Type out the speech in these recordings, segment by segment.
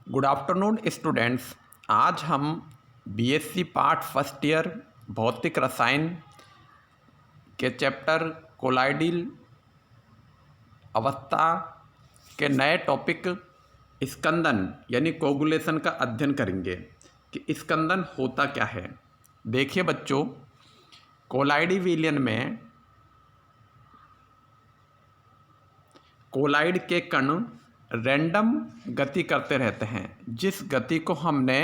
Good afternoon students. आज हम BSc part first year भौतिक रसायन के चैप्टर कोलाइडल अवस्था के नए टॉपिक स्कंदन यानी कोगुलेशन का अध्ययन करेंगे कि स्कंदन होता क्या है। देखिए बच्चों, कोलाइडी विलयन में कोलाइड के कण रैंडम गति करते रहते हैं, जिस गति को हमने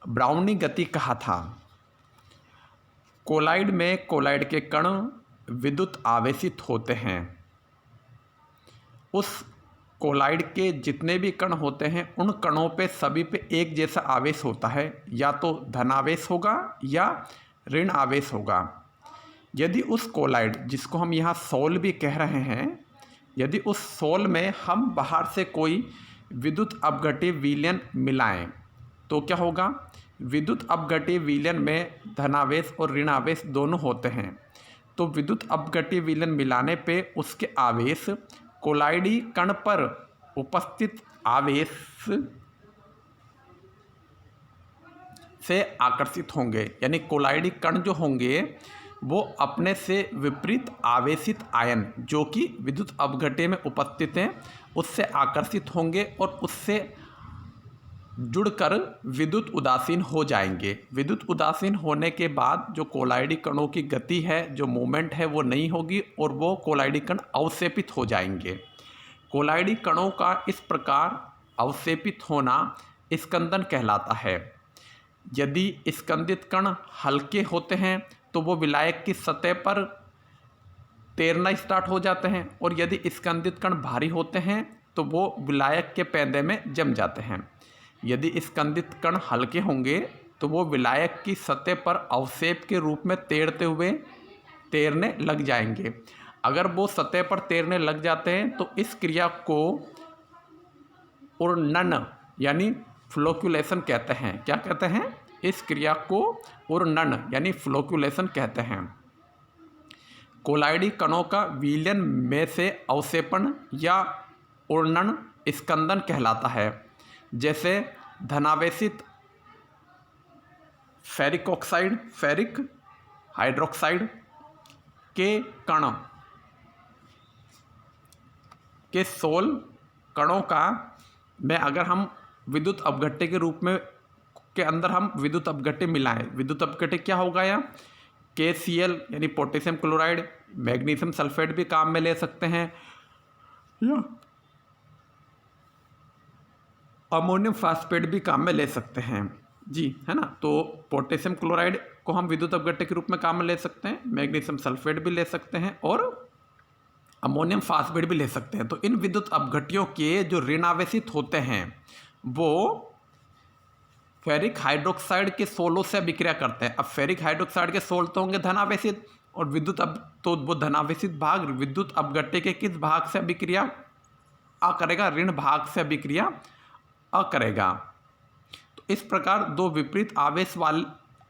ब्राउनी गति कहा था। कोलाइड में कोलाइड के कण विद्युत आवेशित होते हैं। उस कोलाइड के जितने भी कण होते हैं उन कणों पे सभी पे एक जैसा आवेश होता है, या तो धनावेश होगा या ऋण आवेश होगा। यदि उस कोलाइड, जिसको हम यहाँ सोल भी कह रहे हैं, यदि उस सोल में हम बाहर से कोई विद्युत अपघट्य विलयन मिलाएं तो क्या होगा। विद्युत अपघट्य विलयन में धनावेश और ऋणावेश दोनों होते हैं। तो विद्युत अपघट्य विलयन मिलाने पे उसके आवेश कोलाइडी कण पर उपस्थित आवेश से आकर्षित होंगे, यानी कोलाइडी कण जो होंगे वो अपने से विपरीत आवेशित आयन जो कि विद्युत अपघट्य में उपस्थित हैं उससे आकर्षित होंगे और उससे जुड़कर विद्युत उदासीन हो जाएंगे। विद्युत उदासीन होने के बाद जो कोलाइडी कणों की गति है, जो मूवमेंट है, वो नहीं होगी और वो कोलाइडी कण अवक्षेपित हो जाएंगे। कोलाइडी कणों का इस प्रकार अवक्षेपित होना स्कंदन कहलाता है। यदि स्कंदित कण हल्के होते हैं तो वो विलायक की सतह पर तैरना स्टार्ट हो जाते हैं, और यदि स्कंदित कण भारी होते हैं तो वो विलायक के पैदे में जम जाते हैं। यदि स्कंदित कण हल्के होंगे तो वो विलायक की सतह पर अवक्षेप के रूप में तैरते हुए तैरने लग जाएंगे। अगर वो सतह पर तैरने लग जाते हैं तो इस क्रिया को उर्णन यानी फ्लोक्यूलेशन कहते हैं। क्या कहते हैं? इस क्रिया को उर्णन यानी फ्लोक्यूलेशन कहते हैं। कोलाइडी कणों का विलयन में से अवक्षेपण या उर्णन स्कंदन कहलाता है। जैसे धनावेशित फेरिक ऑक्साइड, फेरिक हाइड्रोक्साइड के कण के सोल कणों का में अगर हम विद्युत अपघट्य के रूप में के अंदर हम विद्युत अपघट्य मिलाएं, विद्युत अपघट्य क्या होगा? या KCl यानी पोटेशियम क्लोराइड, मैग्नीशियम सल्फेट भी काम में ले सकते हैं, या अमोनियम फास्फेट भी काम में ले सकते हैं जी, है ना। तो पोटेशियम क्लोराइड को हम विद्युत अपघट्य के रूप में काम में ले सकते हैं, मैग्नीशियम सल्फेट भी ले सकते हैं और अमोनियम फास्फेट भी ले सकते हैं। तो इन विद्युत अपघट्यों के जो ऋणावेशित होते हैं वो फेरिक हाइड्रोक्साइड के सोलों से अभिक्रिया करते हैं। अब फेरिक हाइड्रोक्साइड के सोल तो होंगे धनावेशित, और तो वो धनावेशित भाग विद्युत अपघट्य के किस भाग से अभिक्रिया करेगा? ऋण भाग से अभिक्रिया करेगा। तो इस प्रकार दो विपरीत आवेश वाले,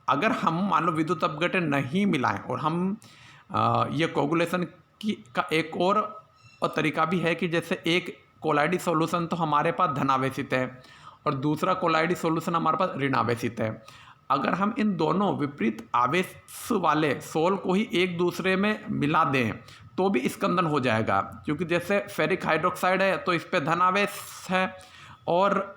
अगर हम मान लो विद्युत अपघट्य नहीं मिलाएं और हम ये कोगुलेशन का एक और तरीका भी है कि जैसे एक कोलाइडी सॉल्यूशन तो हमारे पास धनावेशित है और दूसरा कोलाइडी सॉल्यूशन हमारे पास ऋणावेशित है। अगर हम इन दोनों विपरीत आवेश वाले सोल को ही एक दूसरे में मिला दें तो भी स्कंदन हो जाएगा, क्योंकि जैसे फेरिक हाइड्रोक्साइड है तो इस पर धनावेश है, और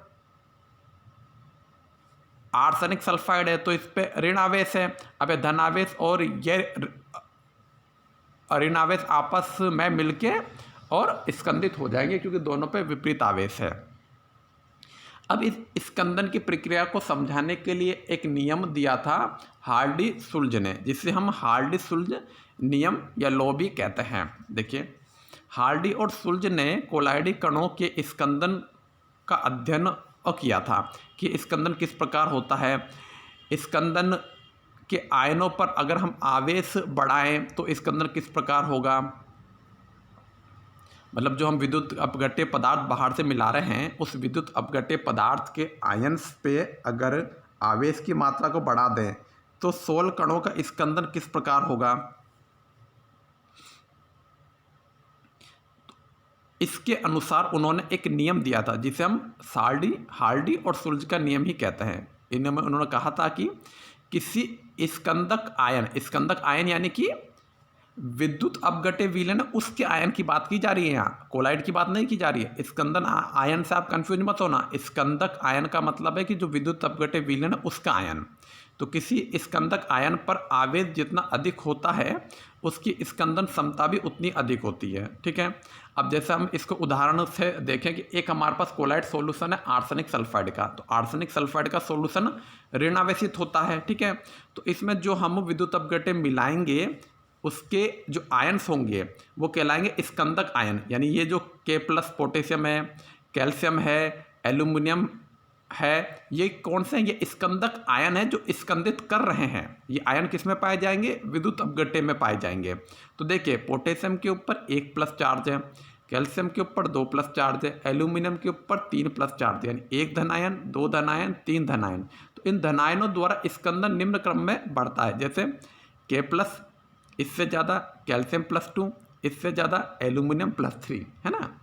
आर्सेनिक सल्फाइड है तो इस पर ऋणावेश है। अब धनावेश और ये ऋणावेश आपस में मिलके और स्कंदित हो जाएंगे, क्योंकि दोनों पे विपरीत आवेश है। अब इस स्कंदन की प्रक्रिया को समझाने के लिए एक नियम दिया था हार्डी-सुल्ज ने, जिसे हम हार्डी-सुल्ज नियम या लॉ भी कहते हैं। देखिए, हार्डी और सुल्ज ने कोलाइडी कणों के स्कंदन का अध्ययन किया था कि स्कंदन किस प्रकार होता है। स्कंदन के आयनों पर अगर हम आवेश बढ़ाएं तो स्कंदन किस प्रकार होगा। मतलब जो हम विद्युत अपघट्य पदार्थ बाहर से मिला रहे हैं, उस विद्युत अपघट्य पदार्थ के आयन्स पे अगर आवेश की मात्रा को बढ़ा दें तो सोल कणों का स्कंदन किस प्रकार होगा। इसके अनुसार उन्होंने एक नियम दिया था जिसे हम हार्डी और शुल्ज का नियम ही कहते हैं। इनमें उन्होंने कहा था कि किसी स्कंदक आयन यानी कि विद्युत अपघट्य विलयन उसके आयन की बात की जा रही है, यहाँ कोलाइड की बात नहीं की जा रही है। स्कंदन आयन से आप कंफ्यूज मत होना। स्कंदक आयन का मतलब है कि जो विद्युत अपघट्य विलयन उसका आयन। तो किसी स्कंदक आयन पर आवेश जितना अधिक होता है उसकी स्कंदन क्षमता भी उतनी अधिक होती है। ठीक है, अब जैसे हम इसको उदाहरण से देखें कि एक हमारे पास कोलाइड सॉल्यूशन है आर्सेनिक सल्फाइड का, तो आर्सेनिक सल्फाइड का सॉल्यूशन ऋण आवेशित होता है। ठीक है, तो इसमें जो हम विद्युत अपघट्य मिलाएंगे उसके जो आयन्स होंगे वो कहलाएंगे स्कंदक आयन। यानी ये जो K+ पोटेशियम है, कैल्शियम है, एल्यूमिनियम है, ये कौन से हैं? ये स्कंदक आयन है जो स्कंदित कर रहे हैं। ये आयन किस में पाए जाएंगे? विद्युत अपघट्य में पाए जाएंगे। तो देखिए पोटेशियम के ऊपर 1+ चार्ज है, कैल्शियम के ऊपर 2+ चार्ज है, एल्यूमिनियम के ऊपर 3+ चार्ज है, यानी 1 धन आयन, 2 धन आयन, 3 धन आयन। तो इन धनायनों द्वारा स्कंदन निम्न क्रम में बढ़ता है, जैसे K+, इससे ज़्यादा कैल्शियम +2, इससे ज़्यादा एल्यूमिनियम +3, है ना।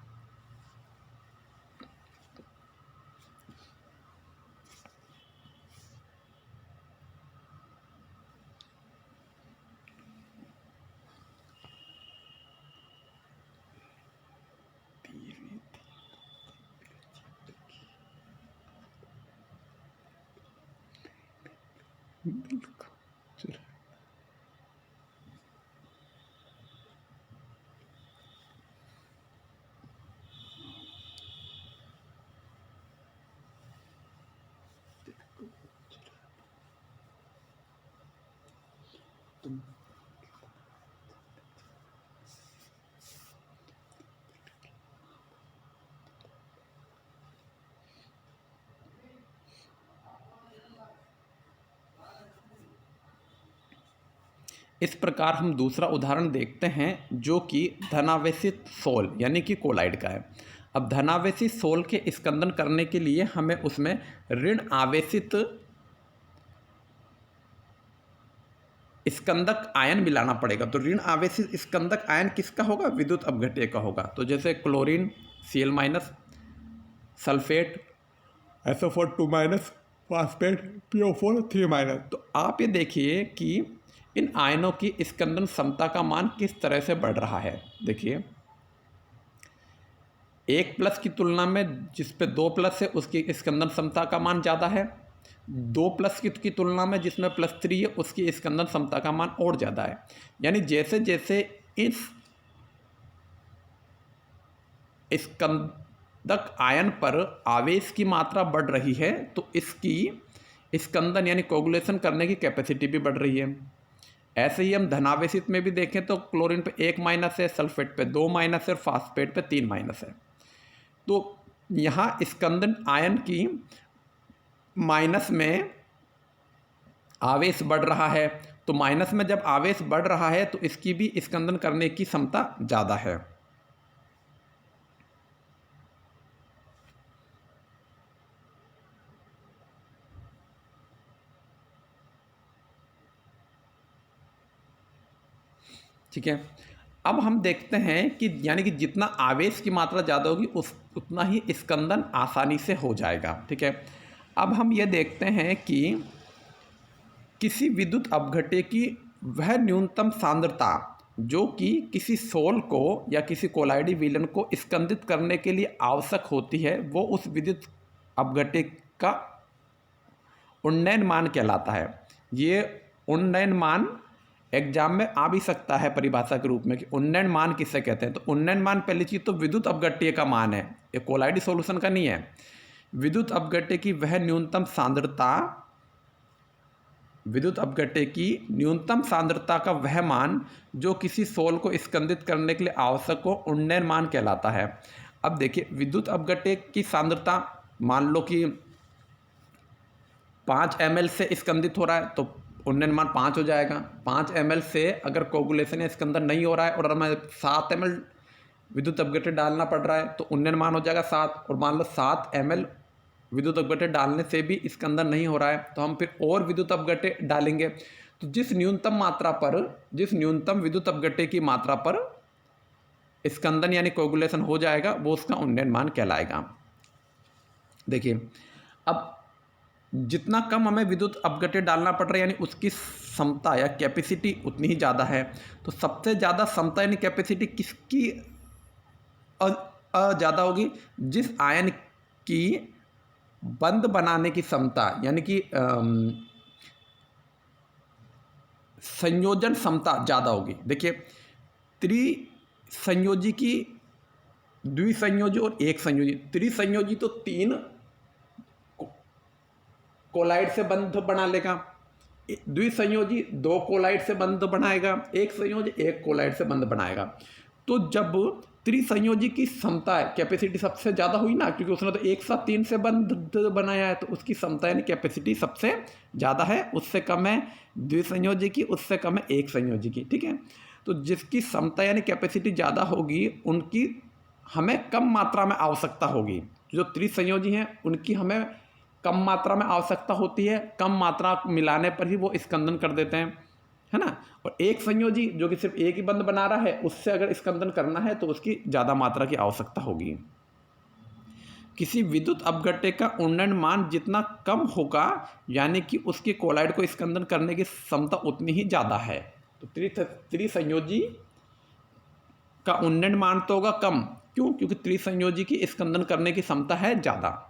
इस प्रकार हम दूसरा उदाहरण देखते हैं जो कि धनावेशित सोल यानी कि कोलाइड का है। अब धनावेशित सोल के स्कंदन करने के लिए हमें उसमें ऋण आवेशित स्कंदक आयन मिलाना पड़ेगा। तो ऋण आवेशित स्कंदक आयन किसका होगा? विद्युत अपघट्य का होगा। तो जैसे chlorine Cl-, sulphate SO4 2-, phosphate PO4 3-। तो आप ये देखिए कि इन आयनों की स्कंदन क्षमता का मान किस तरह से बढ़ रहा है। देखिए 1+ की तुलना में जिस पे 2+ है उसकी स्कंदन क्षमता का मान ज़्यादा है, 2+ की तुलना में जिसमें +3 है उसकी स्कंदन क्षमता का मान और ज़्यादा है। यानी जैसे जैसे इस स्कंदक आयन पर आवेश की मात्रा बढ़ रही है तो इसकी स्कंदन यानी कोगुलेशन करने की कैपेसिटी भी बढ़ रही है। ऐसे ही हम धनावेशित में भी देखें तो क्लोरीन पे 1- है, सल्फेट पे 2- है और फास्फेट पे 3- है। तो यहाँ स्कंदन आयन की माइनस में आवेश बढ़ रहा है, तो माइनस में जब आवेश बढ़ रहा है तो इसकी भी स्कंदन करने की क्षमता ज़्यादा है। ठीक है, अब हम देखते हैं कि यानी कि जितना आवेश की मात्रा ज़्यादा होगी उतना ही स्कंदन आसानी से हो जाएगा। ठीक है, अब हम ये देखते हैं कि किसी विद्युत अपघट्य की वह न्यूनतम सांद्रता जो कि किसी सोल को या किसी कोलाइडी विलयन को स्कंदित करने के लिए आवश्यक होती है वो उस विद्युत अपघट्य का उन्नयन मान कहलाता है। ये उन्नयन मान एग्जाम में आ भी सकता है परिभाषा के रूप में कि उन्नयन मान किसे कहते हैं। तो उन्नयन मान पहली चीज़ तो विद्युत अपघट्य का मान है, ये कोलाइडी सॉल्यूशन का नहीं है। विद्युत अपघट्य की वह न्यूनतम सांद्रता, विद्युत अपघट्य की न्यूनतम सांद्रता का वह मान जो किसी सोल को स्कंदित करने के लिए आवश्यक हो उन्नयन मान कहलाता है। अब देखिए विद्युत अपघट्य की सांद्रता मान लो कि 5 ml से स्कंदित हो रहा है तो उन्नयन मान 5 हो जाएगा। 5 ml से अगर कोगुलेशन या स्कंदन नहीं हो रहा है और हमें 7 ml विद्युत अपघट्य डालना पड़ रहा है तो उन्नयन मान हो जाएगा 7। और मान लो 7 ml विद्युत अपघट्य डालने से भी स्कंदन नहीं हो रहा है तो हम फिर और विद्युत अपघट्य डालेंगे। तो जिस न्यूनतम मात्रा पर, जिस न्यूनतम विद्युत अपघट्य की मात्रा पर स्कंदन यानी कोगुलेशन हो जाएगा, वो उसका उन्नयन कहलाएगा। देखिए अब जितना कम हमें विद्युत अपघट्य डालना पड़ रहा है यानी उसकी क्षमता या कैपेसिटी उतनी ही ज़्यादा है। तो सबसे ज़्यादा क्षमता यानी कैपेसिटी किसकी ज़्यादा होगी? जिस आयन की बंद बनाने की क्षमता यानी कि संयोजन क्षमता ज़्यादा होगी। देखिए त्रिसंयोजी की द्विसंयोजी और एक संयोजी। त्रिसंयोजी तो 3 कोलाइड से बंध बना लेगा, द्विसंयोजी 2 कोलाइड से बंध बनाएगा, एक संयोजी 1 कोलाइड से बंध बनाएगा। तो जब त्रिसंयोजी की क्षमता है कैपेसिटी सबसे ज़्यादा हुई ना, क्योंकि उसने तो एक साथ 3 से बंध बनाया है, तो उसकी क्षमता यानी कैपेसिटी सबसे ज़्यादा है, उससे कम है द्विसंयोजी की, उससे कम है एक संयोजी की। ठीक है, तो जिसकी क्षमता यानी कैपेसिटी ज़्यादा होगी उनकी हमें कम मात्रा में आवश्यकता होगी। जो त्रिसंयोजी हैं उनकी हमें कम मात्रा में आवश्यकता होती है, कम मात्रा मिलाने पर ही वो स्कंदन कर देते हैं, है ना। और एक संयोजी जो कि सिर्फ एक ही बंध बना रहा है, उससे अगर स्कंदन करना है तो उसकी ज़्यादा मात्रा की आवश्यकता होगी। किसी विद्युत अपघट्य का उन्नयन मान जितना कम होगा यानी कि उसके कोलाइड को स्कंदन करने की क्षमता उतनी ही ज़्यादा है। तो त्रिसंयोजी का उन्नयन मान तो होगा कम, क्यों? क्योंकि त्रिसंयोजी की स्कंदन करने की क्षमता है ज़्यादा।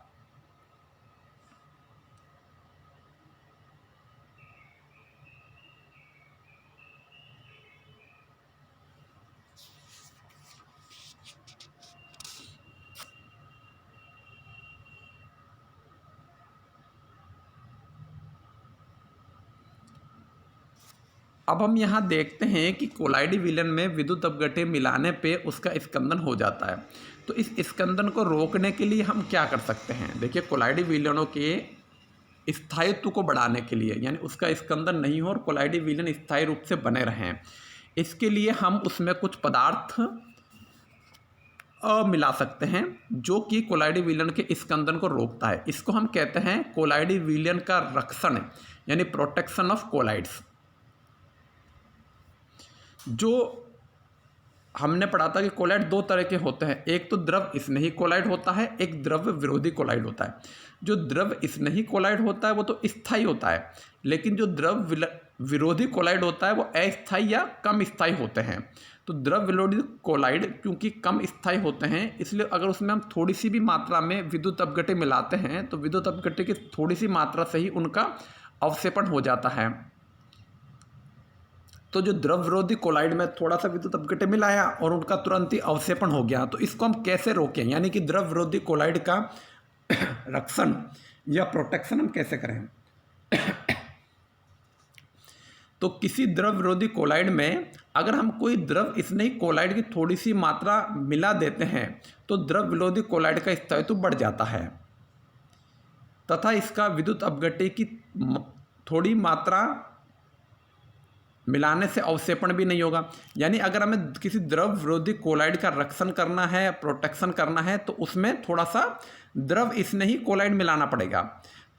अब हम यहाँ देखते हैं कि कोलाइडी विलयन में विद्युत अपघट्य मिलाने पे उसका स्कंदन हो जाता है। तो इस स्कंदन को रोकने के लिए हम क्या कर सकते हैं? देखिए कोलाइडी विलयनों के स्थायित्व को बढ़ाने के लिए यानी उसका स्कंदन नहीं हो और कोलाइडी विलयन स्थायी रूप से बने रहें, इसके लिए हम उसमें कुछ पदार्थ मिला सकते हैं जो कि कोलाइडी विलयन के स्कंदन को रोकता है। इसको हम कहते हैं कोलाइडी विलयन का रक्षण यानी प्रोटेक्शन ऑफ कोलाइड्स। जो हमने पढ़ा था कि कोलाइड 2 तरह के होते हैं, एक तो द्रव स्नेही कोलाइड होता है, एक द्रव विरोधी कोलाइड होता है। जो द्रव स्नेही कोलाइड होता है वो तो स्थायी होता है, लेकिन जो द्रव विरोधी कोलाइड होता है वो अस्थायी या कम स्थायी होते हैं। तो द्रव विरोधी कोलाइड क्योंकि कम स्थायी होते हैं, इसलिए अगर उसमें हम थोड़ी सी भी मात्रा में विद्युत अपघट्य मिलाते हैं तो विद्युत अपघट्य की थोड़ी सी मात्रा से ही उनका अवक्षेपण हो जाता है। तो जो द्रव विरोधी कोलाइड में थोड़ा सा विद्युत अपघट्य मिलाया और उनका तुरंत ही अवक्षेपण हो गया, तो इसको हम कैसे रोकें? यानी कि द्रव विरोधी कोलाइड का रक्षण या प्रोटेक्शन हम कैसे करें? तो किसी द्रव विरोधी कोलाइड में अगर हम कोई द्रव स्नेही कोलाइड की थोड़ी सी मात्रा मिला देते हैं तो द्रव विरोधी कोलाइड का स्थायित्व बढ़ जाता है तथा इसका विद्युत अपघट्य की थोड़ी मात्रा मिलाने से अवक्षेपण भी नहीं होगा। यानी अगर हमें किसी द्रव विरोधी कोलाइड का रक्षण करना है, प्रोटेक्शन करना है, तो उसमें थोड़ा सा द्रव स्नेही कोलाइड मिलाना पड़ेगा।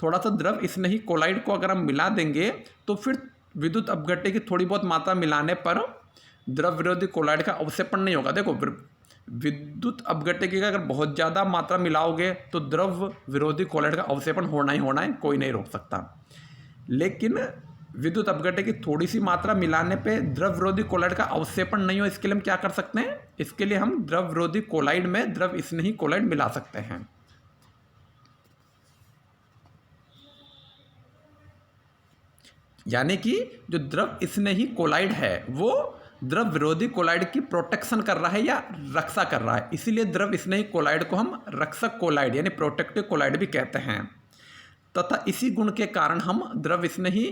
थोड़ा सा द्रव स्नेही कोलाइड को अगर हम मिला देंगे तो फिर विद्युत अपघट्य की थोड़ी बहुत मात्रा मिलाने पर द्रव विरोधी कोलाइड का अवक्षेपण नहीं होगा। देखो विद्युत अपघट्य की अगर बहुत ज़्यादा मात्रा मिलाओगे तो द्रव विरोधी कोलाइड का अवक्षेपण होना ही होना है, कोई नहीं रोक सकता। लेकिन विद्युत अपघट्य की थोड़ी सी मात्रा मिलाने पे द्रव विरोधी कोलाइड का अवक्षेपण नहीं हो, इसके लिए हम क्या कर सकते हैं? इसके लिए हम द्रव विरोधी कोलाइड में द्रव स्नेही कोलाइड मिला सकते हैं। यानी कि जो द्रव स्नेही कोलाइड है वो द्रव विरोधी कोलाइड की प्रोटेक्शन कर रहा है या रक्षा कर रहा है, इसीलिए द्रव स्नेही कोलाइड को हम रक्षक कोलाइड यानी प्रोटेक्टिव कोलाइड भी कहते हैं। तथा इसी गुण के कारण हम द्रव स्नेही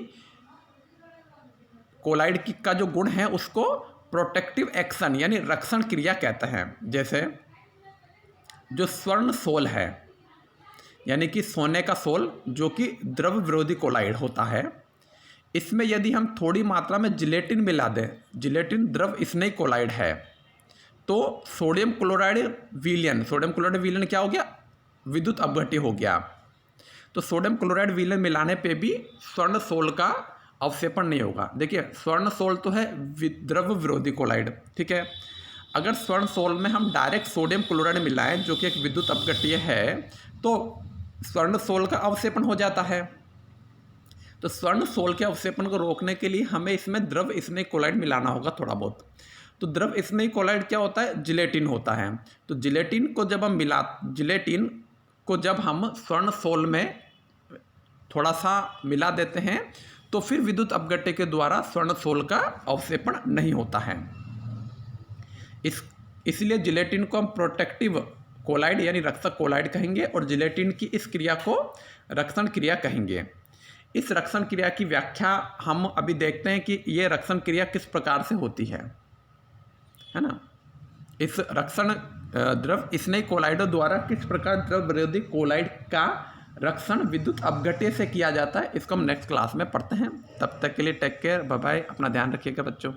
कोलाइड की का जो गुण है उसको प्रोटेक्टिव एक्शन यानी रक्षण क्रिया कहते हैं। जैसे जो स्वर्ण सोल है यानी कि सोने का सोल जो कि द्रव विरोधी कोलाइड होता है, इसमें यदि हम थोड़ी मात्रा में जिलेटिन मिला दें, जिलेटिन द्रव स्नेही कोलाइड है, तो सोडियम क्लोराइड विलयन क्या हो गया? विद्युत अपघट्य हो गया। तो सोडियम क्लोराइड विलयन मिलाने पे भी स्वर्ण सोल का अवक्षेपण नहीं होगा। देखिए स्वर्ण सोल तो है द्रव विरोधी कोलाइड, ठीक है। अगर स्वर्ण सोल में हम डायरेक्ट सोडियम क्लोराइड मिलाएं जो कि एक विद्युत अपघट्य है तो स्वर्ण सोल का अवक्षेपण हो जाता है। तो स्वर्ण सोल के अवक्षेपण को रोकने के लिए हमें इसमें द्रव स्नेह कोलाइड मिलाना होगा थोड़ा बहुत। तो द्रव स्नेह कोलाइड क्या होता है? जिलेटिन होता है। तो जिलेटिन को जब हम स्वर्ण सोल में थोड़ा सा मिला देते हैं तो फिर विद्युत अपघट्य के द्वारा स्वर्ण सोल का अवक्षेपण नहीं होता है। इसलिए जिलेटिन को हम प्रोटेक्टिव कोलाइड यानी रक्षक कोलाइड कहेंगे और जिलेटिन की इस क्रिया को रक्षण क्रिया कहेंगे। इस रक्षण क्रिया की व्याख्या हम अभी देखते हैं कि ये रक्षण क्रिया किस प्रकार से होती है ना। इस रक्षण द्रव स्नेह कोलाइडों द्वारा किस प्रकार द्रव विरोधी कोलाइड का रक्षण विद्युत अपघट्य से किया जाता है, इसको हम नेक्स्ट क्लास में पढ़ते हैं। तब तक के लिए टेक केयर, बाय बाय, अपना ध्यान रखिएगा बच्चों।